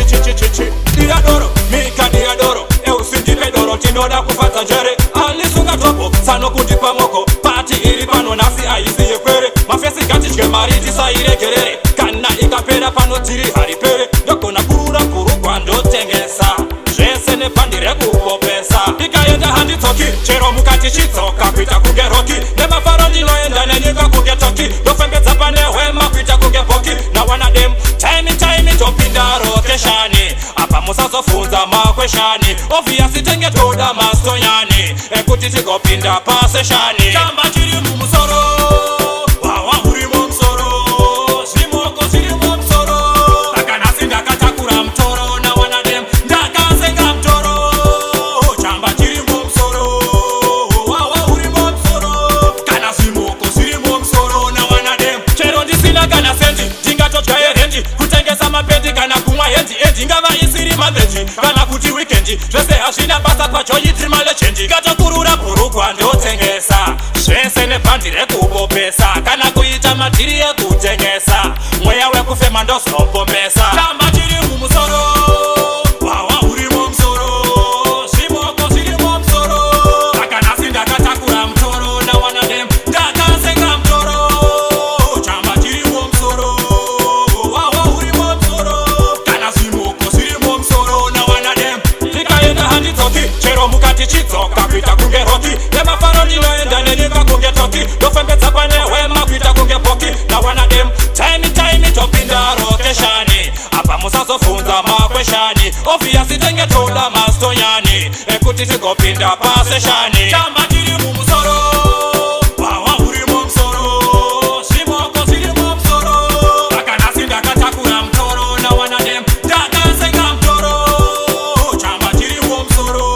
chi diadoro mika diadoro eusindipe doro tinoda kufata njere alisunga topo sano kundipa moko pati iri pano nasi aisi yekwere mafesi gati mariti saire kerere kana ikapera pano tiri haripere dokona kurura kurukwa ndotengesa zvese nepandire kupopesa ikaenda handitoki chero mukati chitsoka kuita kunge roki nemafaro ndinoenda nenyika kunge toki ndofembedza pane hwema kuita kunge boki nawana dem time topinda rokeshani apa musazofunza makweshani obviously tenge toda mastonyani ekuti tigopinda paseshani chamba chiri mumusoro wawa urimo musoro zvimoko zvirimo musoro akanasi ndakatakura mutoro nawana dem ndakasenga mutoro chamba chirimo musoro wawa urimo musoro kana zvimoko zvirimo musoro nawana dem chero ndisina kana sendi ndingatodya herendi kutengesa mapendi kana kumwa hendi ngava isiri mabeji kana kuti wikendi zvese hazvina basa kwajoyitri malechendi ngatokurura bhurukwa ndotengesa zvese nebhandi rekubopesa kana kuita madhiri ekutengesa mweya wekufema ndozopomesa chamba chiri mumusoro wawa urimo musoro zvimoko zvirimo musoro akanasi ndakatakura mutoro nawana dem ndakasenga mutoro chamba chirimo musoro wawa urimo musoro kana zvimoko zvirimo musoro nawana dem ndikaenda handidzoki chero mukati chidzoka kuita kunge roki nemafaro ndinoenda nenyika kunge toki ndofembedza pane hwema kuita kunge boki nawana dem time topinda rokeshani apa musazofunza makweshani obviously tenge toda mastonyani ekuti tigopinda paseshani chamba chiri mumusoro wawa urimo musoro zvimoko zvirimo musoro akanasi ndakatakura mutoro nawana dem ndakasenga mutoro chamba chirimo musoro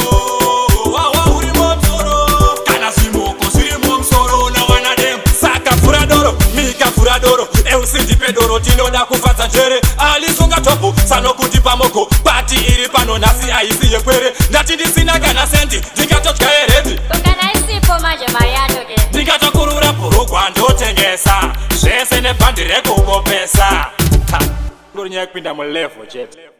wawa urimo musoro kana zvimoko zvirimo musoro nawana dem saka furadoro mika furadoro eusindipe doro tinoda kufadza njere alisunga topo sano kundipa moko pati iri pano nasi aisi yekwere ndati ndisina kana sendi ndingatodya herendi ungana isipo manje mariano de ndingatokurura bhurukwa ndotengesa zvese nebhandi rekubopesa ndori nyaya kupinda mulevel chete.